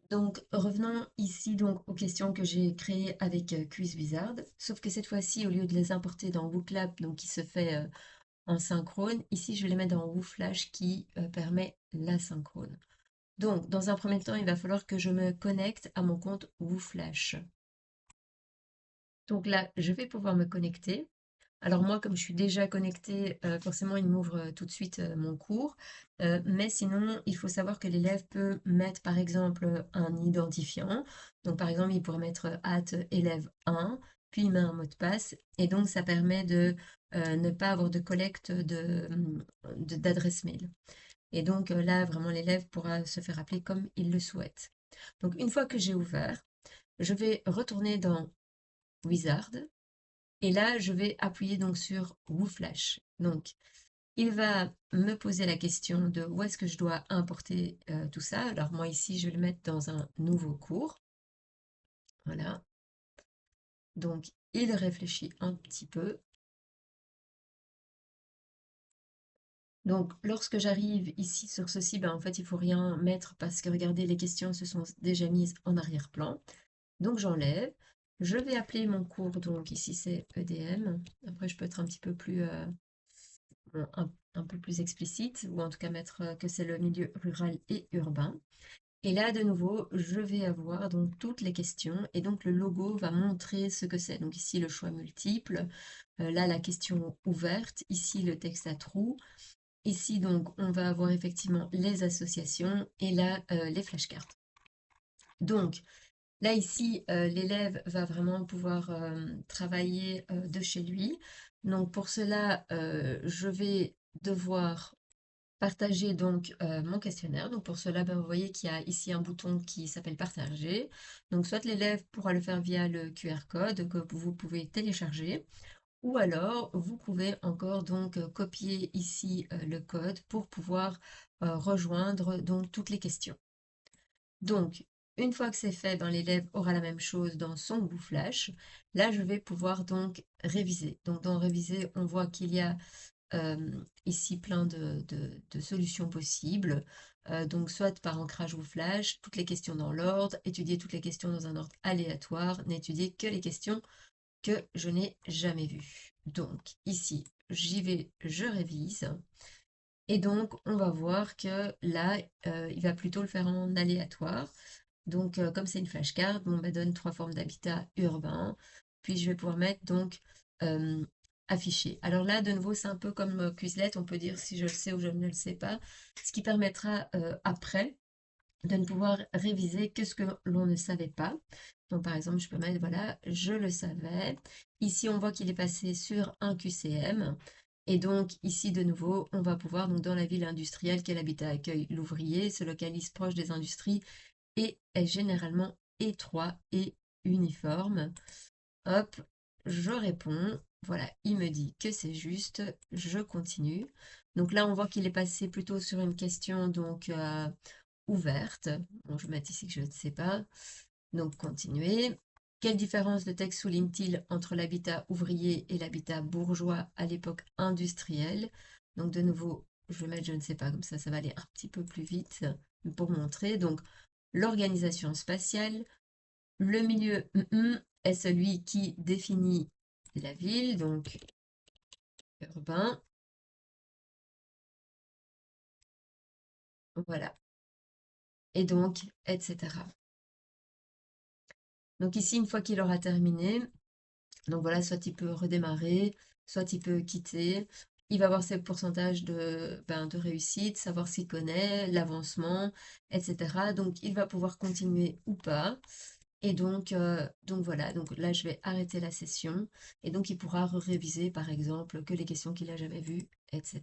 Donc, revenons ici donc aux questions que j'ai créées avec Quiz Wizard, sauf que cette fois-ci, au lieu de les importer dans WooClap, donc qui se fait en synchrone, ici je les mets dans WooFlash qui permet l'asynchrone. Donc, dans un premier temps, il va falloir que je me connecte à mon compte WooFlash. Donc là, je vais pouvoir me connecter. Alors moi, comme je suis déjà connectée, forcément, il m'ouvre tout de suite mon cours. Mais sinon, il faut savoir que l'élève peut mettre, par exemple, un identifiant. Donc, par exemple, il pourrait mettre élève 1, puis il met un mot de passe. Et donc, ça permet de ne pas avoir de collecte d'adresse mail. Et donc, là, vraiment, l'élève pourra se faire appeler comme il le souhaite. Donc, une fois que j'ai ouvert, je vais retourner dans Wizard. Et là, je vais appuyer donc sur WooFlash. Donc, il va me poser la question de où est-ce que je dois importer tout ça. Alors moi ici, je vais le mettre dans un nouveau cours. Voilà. Donc, il réfléchit un petit peu. Donc, lorsque j'arrive ici sur ceci, ben, en fait, il faut rien mettre parce que regardez, les questions se sont déjà mises en arrière-plan. Donc, j'enlève. Je vais appeler mon cours, donc ici c'est EDM. Après, je peux être un petit peu plus un peu plus explicite, ou en tout cas mettre que c'est le milieu rural et urbain. Et là, de nouveau, je vais avoir donc toutes les questions et donc le logo va montrer ce que c'est. Donc ici, le choix multiple, là, la question ouverte, ici, le texte à trous. Ici, donc, on va avoir effectivement les associations et là, les flashcards. Donc, là, ici, l'élève va vraiment pouvoir travailler de chez lui. Donc, pour cela, je vais devoir partager donc mon questionnaire. Donc, pour cela, ben, vous voyez qu'il y a ici un bouton qui s'appelle partager. Donc, soit l'élève pourra le faire via le QR code que vous pouvez télécharger, ou alors vous pouvez encore donc copier ici le code pour pouvoir rejoindre donc toutes les questions. Donc, une fois que c'est fait, ben, l'élève aura la même chose dans son WooFlash. Là, je vais pouvoir donc réviser. Donc, dans réviser, on voit qu'il y a ici plein de solutions possibles. Donc, soit par ancrage WooFlash, toutes les questions dans l'ordre, étudier toutes les questions dans un ordre aléatoire, n'étudier que les questions que je n'ai jamais vues. Donc, ici, j'y vais, je révise. Et donc, on va voir que là, il va plutôt le faire en aléatoire. Donc, comme c'est une flashcard, on me donne 3 formes d'habitat urbain. Puis, je vais pouvoir mettre donc euh, afficher. Alors là, de nouveau, c'est un peu comme Quizlet. On peut dire si je le sais ou je ne le sais pas. Ce qui permettra après de ne pouvoir réviser que ce que l'on ne savait pas. Donc, par exemple, je peux mettre, voilà, je le savais. Ici, on voit qu'il est passé sur un QCM. Et donc, ici, de nouveau, on va pouvoir, donc, dans la ville industrielle, quel habitat accueille l'ouvrier, se localise proche des industries et est généralement étroit et uniforme. Hop, je réponds. Voilà, il me dit que c'est juste. Je continue. Donc là, on voit qu'il est passé plutôt sur une question donc ouverte. Bon, je vais mettre ici que je ne sais pas. Donc, continuer. Quelle différence de texte souligne-t-il entre l'habitat ouvrier et l'habitat bourgeois à l'époque industrielle? Donc, de nouveau, je vais mettre je ne sais pas, comme ça va aller un petit peu plus vite pour montrer. Donc, l'organisation spatiale, le milieu est celui qui définit la ville, donc urbain. Voilà. Et donc, etc. Donc ici, une fois qu'il aura terminé, donc voilà, soit il peut redémarrer, soit il peut quitter. Il va voir ses pourcentages de réussite, savoir s'il connaît, l'avancement, etc. Donc il va pouvoir continuer ou pas. Et donc voilà, donc là je vais arrêter la session et donc il pourra réviser par exemple que les questions qu'il n'a jamais vues, etc.